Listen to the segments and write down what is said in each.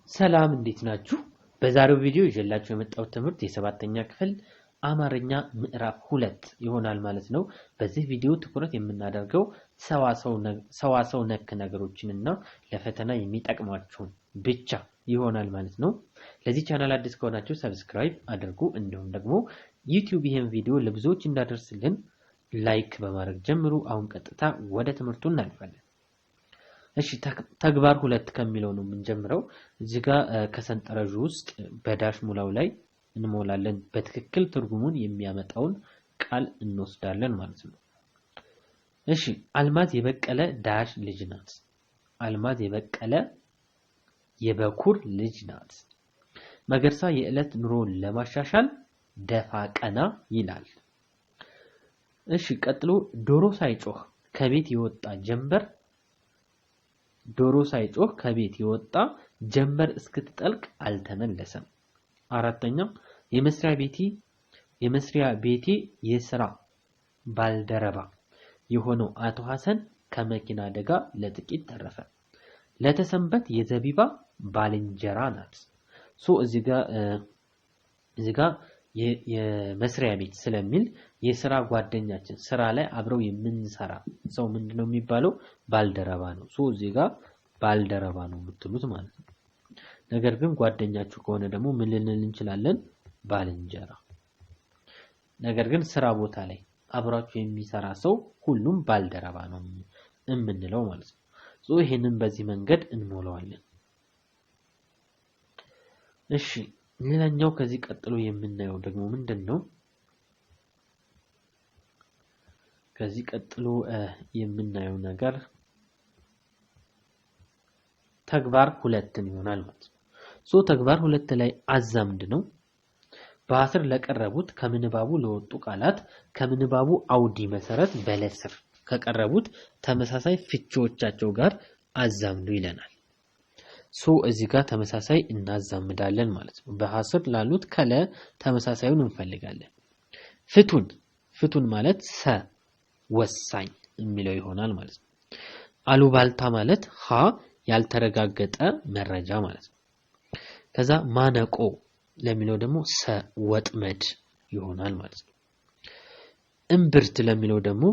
ሰላም እንዴት ናችሁ? በዛሬው ቪዲዮ ይዤላችሁ የመጣሁት ትምህርት የሰባተኛ ክፍል አማርኛ ምዕራፍ 2 ይሆናል ማለት ነው። በዚህ ቪዲዮ ትኩረት የምናደርገው ሰዋሰው ነክ ነገሮችንና ለፈተና የሚጠቅሟችሁን ብቻ ይሆናል ማለት ነው። ለዚህ ቻናል አዲስ ከሆናችሁ ሰብስክራይብ አድርጉ። እንዲሁም ደግሞ ዩቲዩብ ይሄን ቪዲዮ ለብዙዎች እንዳደርስልን ላይክ በማድረግ ጀምሩ። አሁን ቀጥታ ወደ ትምህርቱ እናልፋለን። እሺ ተግባር 2 ከሚለው ነው የምንጀምረው። እዚህ ጋር ከሰንጠረዡ ውስጥ በዳሽ ሙላው ላይ እንሞላለን። በትክክል ትርጉሙን የሚያመጣውን ቃል እንወስዳለን ማለት ነው። እሺ አልማዝ የበቀለ ዳሽ ልጅ ናት። አልማዝ የበቀለ የበኩር ልጅ ናት። መገርሳ የዕለት ኑሮን ለማሻሻል ደፋ ቀና ይላል። እሺ ቀጥሎ ዶሮ ሳይጮህ ከቤት የወጣ ጀንበር ዶሮ ሳይጮህ ከቤት የወጣ ጀንበር እስክትጠልቅ አልተመለሰም። አራተኛ የመስሪያ ቤቴ የሥራ ባልደረባ የሆነው አቶ ሐሰን ከመኪና አደጋ ለጥቂት ተረፈ። ለተሰንበት የዘቢባ ባልንጀራ ናት። እዚህ ጋር የመስሪያ ቤት ስለሚል የሥራ ጓደኛችን ስራ ላይ አብረው የምንሰራ ሰው ምንድነው የሚባለው? ባልደረባ ነው። እዚህ ጋር ባልደረባ ነው የምትሉት ማለት ነው። ነገር ግን ጓደኛችሁ ከሆነ ደግሞ ምን ልንል እንችላለን? ባልንጀራ። ነገር ግን ስራ ቦታ ላይ አብራችሁ የሚሰራ ሰው ሁሉም ባልደረባ ነው የምንለው ማለት ነው። ይሄንን በዚህ መንገድ እንሞላዋለን። እሺ ሌላኛው ከዚህ ቀጥሎ የምናየው ደግሞ ምንድነው? ከዚህ ቀጥሎ የምናየው ነገር ተግባር 2 ይሆናል ማለት ነው። ተግባር 2 ላይ አዛምድ ነው። በአስር ለቀረቡት ከምንባቡ ለወጡ ቃላት ከምንባቡ አውዲ መሰረት በለስር ከቀረቡት ተመሳሳይ ፍቺዎቻቸው ጋር አዛምዱ ይለናል። እዚህ ጋር ተመሳሳይ እናዛምዳለን ማለት ነው። በሐስር ላሉት ከለ ተመሳሳዩን እንፈልጋለን። ፍቱን ማለት ወሳኝ የሚለው ይሆናል ማለት ነው። አሉባልታ ማለት ያልተረጋገጠ መረጃ ማለት ነው። ከዛ ማነቆ ለሚለው ደግሞ ወጥመድ ይሆናል ማለት ነው። እምብርት ለሚለው ደግሞ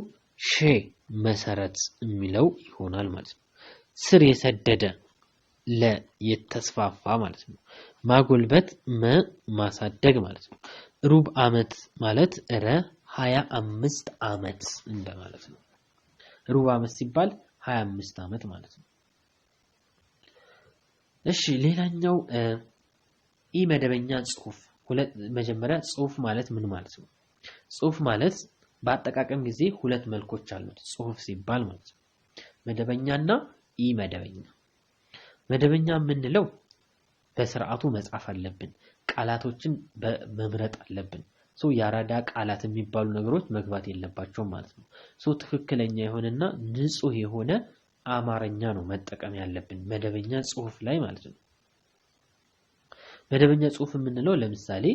መሰረት የሚለው ይሆናል ማለት ነው። ስር የሰደደ የተስፋፋ ማለት ነው። ማጎልበት ማሳደግ ማለት ነው። ሩብ ዓመት ማለት 25 ዓመት እንደማለት ነው። ሩብ ዓመት ሲባል 25 ዓመት ማለት ነው። እሺ ሌላኛው መደበኛ ጽሑፍ መጀመሪያ ጽሑፍ ማለት ምን ማለት ነው? ጽሑፍ ማለት በአጠቃቀም ጊዜ ሁለት መልኮች አሉት ጽሑፍ ሲባል ማለት ነው። መደበኛና መደበኛ። መደበኛ የምንለው በስርዓቱ መጻፍ አለብን። ቃላቶችን መምረጥ አለብን። ያራዳ ቃላት የሚባሉ ነገሮች መግባት የለባቸውም ማለት ነው። ትክክለኛ የሆነና ንጹህ የሆነ አማርኛ ነው መጠቀም ያለብን መደበኛ ጽሑፍ ላይ ማለት ነው። መደበኛ ጽሑፍ የምንለው ለምሳሌ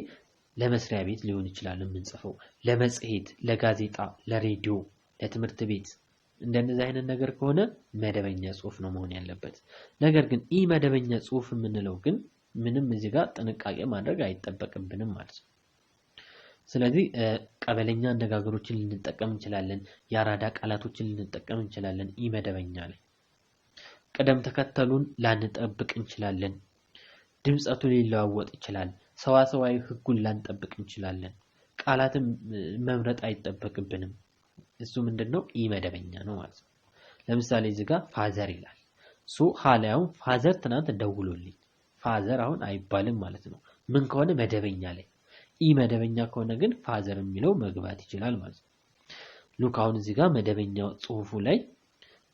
ለመስሪያ ቤት ሊሆን ይችላል የምንጽፈው፣ ለመጽሔት፣ ለጋዜጣ፣ ለሬዲዮ፣ ለትምህርት ቤት እንደነዚህ አይነት ነገር ከሆነ መደበኛ ጽሑፍ ነው መሆን ያለበት። ነገር ግን መደበኛ ጽሑፍ የምንለው ግን ምንም እዚህ ጋር ጥንቃቄ ማድረግ አይጠበቅብንም ማለት ነው። ስለዚህ ቀበለኛ አነጋገሮችን ልንጠቀም እንችላለን። የአራዳ ቃላቶችን ልንጠቀም እንችላለን። መደበኛ ላይ ቅደም ተከተሉን ላንጠብቅ እንችላለን። ድምጸቱ ሊለዋወጥ ይችላል። ሰዋሰዋዊ ህጉን ላንጠብቅ እንችላለን። ቃላትን መምረጥ አይጠበቅብንም። እሱ ምንድነው? መደበኛ ነው ማለት ነው። ለምሳሌ እዚህ ጋር ፋዘር ይላል። ሐላያው ፋዘር ትናንት ደውሎልኝ። ፋዘር አሁን አይባልም ማለት ነው። ምን ከሆነ መደበኛ ላይ። መደበኛ ከሆነ ግን ፋዘር የሚለው መግባት ይችላል ማለት ነው። ሉክ አሁን እዚህ ጋር መደበኛው ጽሑፉ ላይ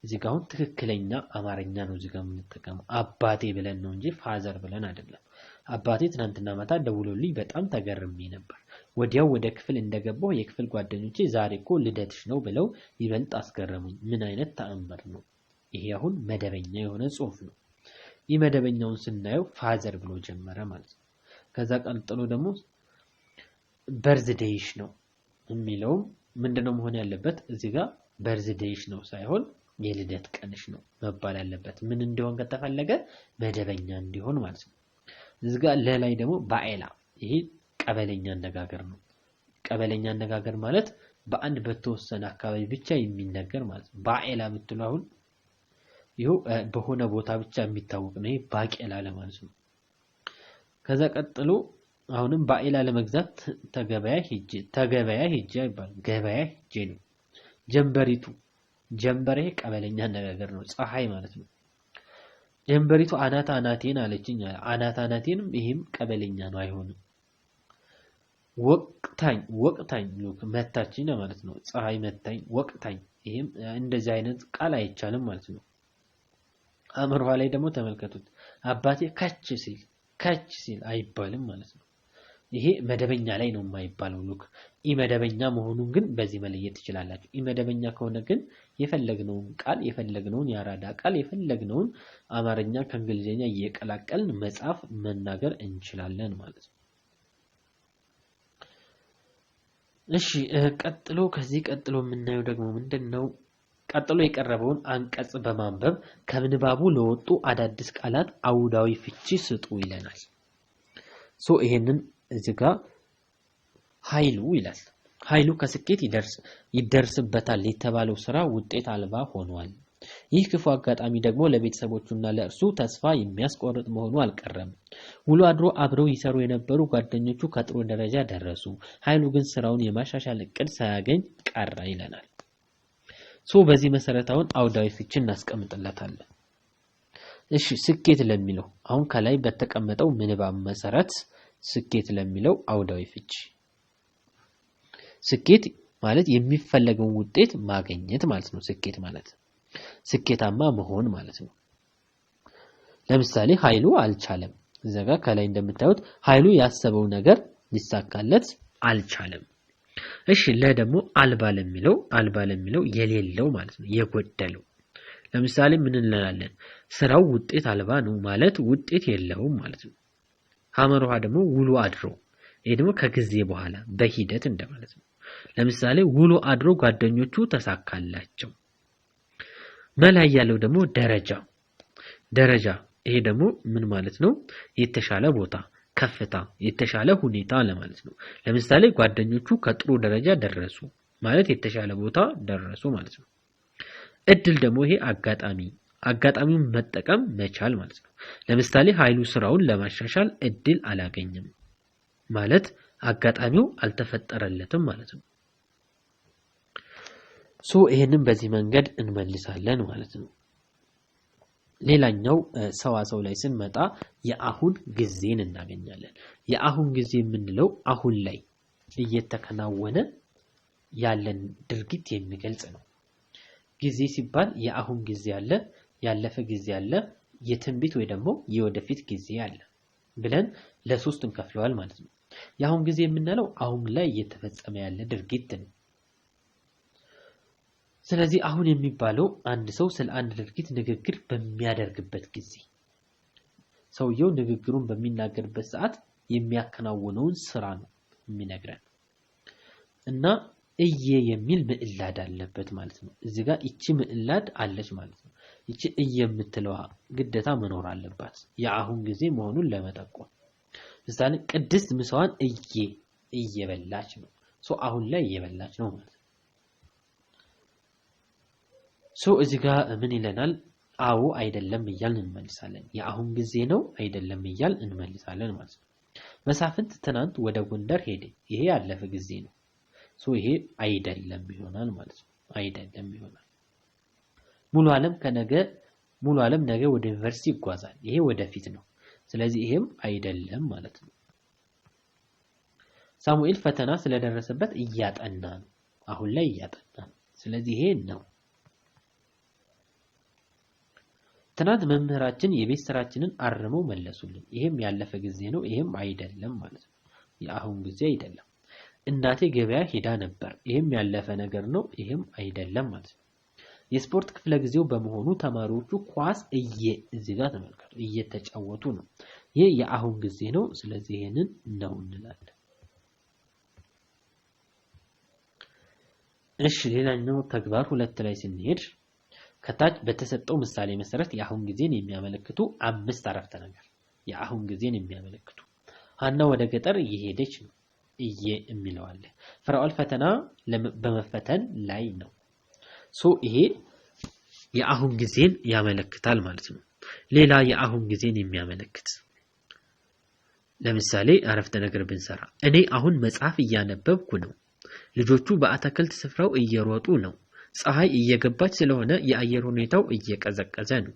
እዚህ ጋር አሁን ትክክለኛ አማርኛ ነው እዚህ ጋር የምንጠቀመው። አባቴ ብለን ነው እንጂ ፋዘር ብለን አይደለም። አባቴ ትናንትና ማታ ደውሎልኝ በጣም ተገርሜ ነበር። ወዲያው ወደ ክፍል እንደገባው የክፍል ጓደኞቼ ዛሬ እኮ ልደትሽ ነው ብለው ይበልጥ አስገረሙኝ። ምን አይነት ተአምር ነው! ይሄ አሁን መደበኛ የሆነ ጽሑፍ ነው። መደበኛውን ስናየው ፋዘር ብሎ ጀመረ ማለት ነው። ከዛ ቀጥሎ ደግሞ በርዝዴይሽ ነው የሚለው ምንድነው መሆን ያለበት? እዚህ ጋር በርዝዴይሽ ነው ሳይሆን የልደት ቀንሽ ነው መባል ያለበት። ምን እንዲሆን ከተፈለገ መደበኛ እንዲሆን ማለት ነው። እዚህ ጋር ለላይ ደግሞ ባኤላ ይሄ ቀበለኛ አነጋገር ነው። ቀበለኛ አነጋገር ማለት በአንድ በተወሰነ አካባቢ ብቻ የሚነገር ማለት ነው። ባኤላ የምትለው አሁን ይሄው በሆነ ቦታ ብቻ የሚታወቅ ነው። ይሄ ባቄላ ለማለት ነው። ከዛ ቀጥሎ አሁንም ባኤላ ለመግዛት ተገበያ ሄጄ አይባልም፣ ገበያ ሄጄ ነው። ጀንበሪቱ ጀንበሬ ቀበለኛ አነጋገር ነው፣ ፀሐይ ማለት ነው። ጀንበሪቱ አናት አናቴን አለችኝ፣ አናት አናቴንም ይሄም ቀበለኛ ነው፣ አይሆንም። ወቅታኝ መታችኝ ማለት ነው። ፀሐይ መታኝ፣ ወቅታኝ ይሄም እንደዚህ አይነት ቃል አይቻልም ማለት ነው። አምሮሃ ላይ ደግሞ ተመልከቱት። አባቴ ከች ሲል አይባልም ማለት ነው። ይሄ መደበኛ ላይ ነው የማይባለው። ሉክ ኢመደበኛ መሆኑን ግን በዚህ መለየት ትችላላችሁ። ኢመደበኛ ከሆነ ግን የፈለግነውን ቃል የፈለግነውን ያራዳ ቃል የፈለግነውን አማርኛ ከእንግሊዘኛ እየቀላቀልን መጻፍ መናገር እንችላለን ማለት ነው። እሺ ከዚህ ቀጥሎ የምናየው ደግሞ ምንድነው? ቀጥሎ የቀረበውን አንቀጽ በማንበብ ከምንባቡ ለወጡ አዳዲስ ቃላት አውዳዊ ፍቺ ስጡ ይለናል። ይሄንን እዚህ ጋር ኃይሉ ይላል። ኃይሉ ከስኬት ይደርስበታል የተባለው ስራ ውጤት አልባ ሆኗል። ይህ ክፉ አጋጣሚ ደግሞ ለቤተሰቦቹና ለእርሱ ተስፋ የሚያስቆርጥ መሆኑ አልቀረም። ውሎ አድሮ አብረው ይሰሩ የነበሩ ጓደኞቹ ከጥሩ ደረጃ ደረሱ። ኃይሉ ግን ስራውን የማሻሻል እቅድ ሳያገኝ ቀረ ይለናል። በዚህ መሰረታውን አውዳዊ ፍቺ እናስቀምጥለታለን። እሺ ስኬት ለሚለው አሁን ከላይ በተቀመጠው ምንባብ መሰረት ስኬት ለሚለው አውዳዊ ፍቺ ስኬት ማለት የሚፈለገውን ውጤት ማግኘት ማለት ነው። ስኬት ማለት ስኬታማ መሆን ማለት ነው። ለምሳሌ ኃይሉ አልቻለም። እዛጋ ከላይ እንደምታዩት ኃይሉ ያሰበው ነገር ሊሳካለት አልቻለም። እሺ ለደሞ አልባ ለሚለው የሌለው ማለት ነው፣ የጎደለው። ለምሳሌ ምን እንላለን? ስራው ውጤት አልባ ነው ማለት ውጤት የለውም ማለት ነው። ሐመሩሃ ደግሞ ውሎ አድሮ፣ ይሄ ደግሞ ከጊዜ በኋላ በሂደት እንደማለት ነው። ለምሳሌ ውሎ አድሮ ጓደኞቹ ተሳካላቸው። መላይ ያለው ደግሞ ደረጃ፣ ይሄ ደግሞ ምን ማለት ነው? የተሻለ ቦታ፣ ከፍታ፣ የተሻለ ሁኔታ ለማለት ነው። ለምሳሌ ጓደኞቹ ከጥሩ ደረጃ ደረሱ ማለት የተሻለ ቦታ ደረሱ ማለት ነው። እድል ደግሞ ይሄ አጋጣሚውን መጠቀም መቻል ማለት ነው። ለምሳሌ ኃይሉ ስራውን ለማሻሻል እድል አላገኘም ማለት አጋጣሚው አልተፈጠረለትም ማለት ነው። ይሄንን በዚህ መንገድ እንመልሳለን ማለት ነው። ሌላኛው ሰዋሰው ላይ ስንመጣ የአሁን ጊዜን እናገኛለን። የአሁን ጊዜ የምንለው አሁን ላይ እየተከናወነ ያለን ድርጊት የሚገልጽ ነው። ጊዜ ሲባል የአሁን ጊዜ አለ፣ ያለፈ ጊዜ አለ፣ የትንቢት ወይ ደግሞ የወደፊት ጊዜ አለ ብለን ለሶስት እንከፍለዋል ማለት ነው። የአሁን ጊዜ የምንለው አሁን ላይ እየተፈጸመ ያለ ድርጊት ነው። ስለዚህ አሁን የሚባለው አንድ ሰው ስለ አንድ ድርጊት ንግግር በሚያደርግበት ጊዜ ሰውየው ንግግሩን በሚናገርበት ሰዓት የሚያከናውነውን ስራ ነው የሚነግረን እና የሚል ምዕላድ አለበት ማለት ነው። እዚህ ጋር እቺ ምዕላድ አለች ማለት ነው። እቺ የምትለዋ ግዴታ መኖር አለባት የአሁን ጊዜ መሆኑን ለመጠቆም። ምሳሌ ቅድስት ምሳዋን እየበላች ነው። አሁን ላይ እየበላች ነው ማለት ነው። እዚህ ጋር ምን ይለናል? አዎ አይደለም እያልን እንመልሳለን። የአሁን ጊዜ ነው አይደለም እያልን እንመልሳለን ማለት ነው። መሳፍንት ትናንት ወደ ጎንደር ሄደ። ይሄ ያለፈ ጊዜ ነው። ይሄ አይደለም ይሆናል ማለት ነው። አይደለም ይሆናል። ሙሉ ዓለም ነገ ወደ ዩኒቨርሲቲ ይጓዛል። ይሄ ወደፊት ነው። ስለዚህ ይሄም አይደለም ማለት ነው። ሳሙኤል ፈተና ስለደረሰበት እያጠና ነው። አሁን ላይ እያጠና ነው። ስለዚህ ይሄ ነው። ትናንት መምህራችን የቤት ስራችንን አርመው መለሱልን። ይሄም ያለፈ ጊዜ ነው። ይሄም አይደለም ማለት ነው። የአሁን ጊዜ አይደለም። እናቴ ገበያ ሄዳ ነበር። ይሄም ያለፈ ነገር ነው። ይሄም አይደለም ማለት ነው። የስፖርት ክፍለ ጊዜው በመሆኑ ተማሪዎቹ ኳስ እዚህ ጋር ተመልከቱ እየተጫወቱ ነው። ይሄ የአሁን ጊዜ ነው። ስለዚህ ይሄንን ነው እንላለን። እሺ ሌላኛው ተግባር 2 ላይ ስንሄድ ከታች በተሰጠው ምሳሌ መሰረት የአሁን ጊዜን የሚያመለክቱ 5 አረፍተ ነገር የአሁን ጊዜን የሚያመለክቱ ሀና ወደ ገጠር እየሄደች ነው የሚለው አለ። ፍራኦል ፈተና በመፈተን ላይ ነው። ይሄ የአሁን ጊዜን ያመለክታል ማለት ነው። ሌላ የአሁን ጊዜን የሚያመለክት ለምሳሌ አረፍተ ነገር ብንሰራ እኔ አሁን መጽሐፍ እያነበብኩ ነው። ልጆቹ በአትክልት ስፍራው እየሮጡ ነው። ፀሐይ እየገባች ስለሆነ የአየር ሁኔታው እየቀዘቀዘ ነው።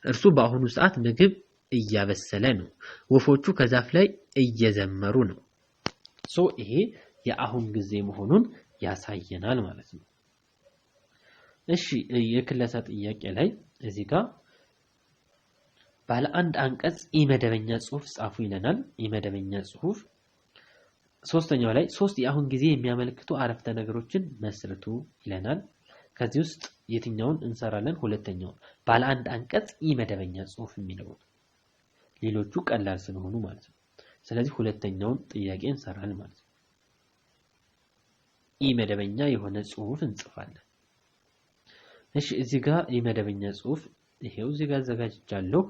እርሱ በአሁኑ ሰዓት ምግብ እያበሰለ ነው። ወፎቹ ከዛፍ ላይ እየዘመሩ ነው። ይሄ የአሁን ጊዜ መሆኑን ያሳየናል ማለት ነው። እሺ የክለሳ ጥያቄ ላይ እዚህ ጋር ባለ አንድ አንቀጽ ኢመደበኛ ጽሑፍ ጻፉ ይለናል። ኢመደበኛ ጽሑፍ ሶስተኛው ላይ 3 የአሁን ጊዜ የሚያመለክቱ አረፍተ ነገሮችን መስርቱ ይለናል። ከዚህ ውስጥ የትኛውን እንሰራለን? ሁለተኛውን ባለ አንድ አንቀጽ ኢመደበኛ ጽሑፍ የሚለው ሌሎቹ ቀላል ስለሆኑ ማለት ነው። ስለዚህ ሁለተኛውን ጥያቄ እንሰራለን ማለት ነው። ኢመደበኛ የሆነ ጽሑፍ እንጽፋለን። እሺ እዚህ ጋር ኢመደበኛ ጽሑፍ ይሄው እዚህ ጋር አዘጋጅቻለሁ።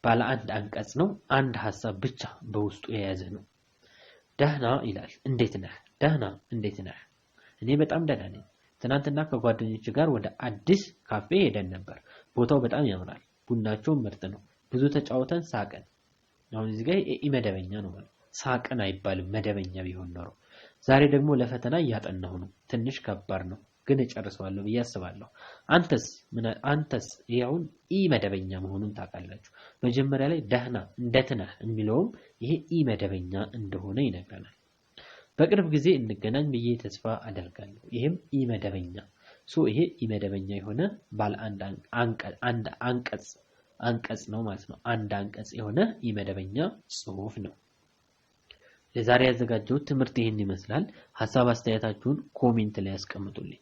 ባለ አንድ አንቀጽ ነው። አንድ ሐሳብ ብቻ በውስጡ የያዘ ነው። ደህና ይላል። እንዴት ነህ? ደህና እንዴት ነህ? እኔ በጣም ደህና ነኝ። ትናንትና ከጓደኞች ጋር ወደ አዲስ ካፌ ሄደን ነበር። ቦታው በጣም ያምራል። ቡናቸው ምርጥ ነው። ብዙ ተጫውተን ሳቅን። አሁን እዚህ ጋር ኢመደበኛ ነው ማለት ሳቅን አይባልም መደበኛ ቢሆን ኖሮ። ዛሬ ደግሞ ለፈተና እያጠናሁ ነው። ትንሽ ከባድ ነው ግን እጨርሰዋለሁ ብዬ አስባለሁ። አንተስ ይሄውን ኢመደበኛ መሆኑን ታውቃላችሁ። መጀመሪያ ላይ ደህና እንዴት ነህ የሚለውም ይሄ ኢመደበኛ እንደሆነ ይነግረናል። በቅርብ ጊዜ እንገናኝ ብዬ ተስፋ አደርጋለሁ። ይሄም ኢመደበኛ ይሄ ኢመደበኛ የሆነ ባለ አንድ አንቀጽ ነው ማለት ነው። አንድ አንቀጽ የሆነ ኢመደበኛ ጽሑፍ ነው። ለዛሬ ያዘጋጀሁት ትምህርት ይሄን ይመስላል። ሐሳብ አስተያየታችሁን ኮሜንት ላይ ያስቀምጡልኝ።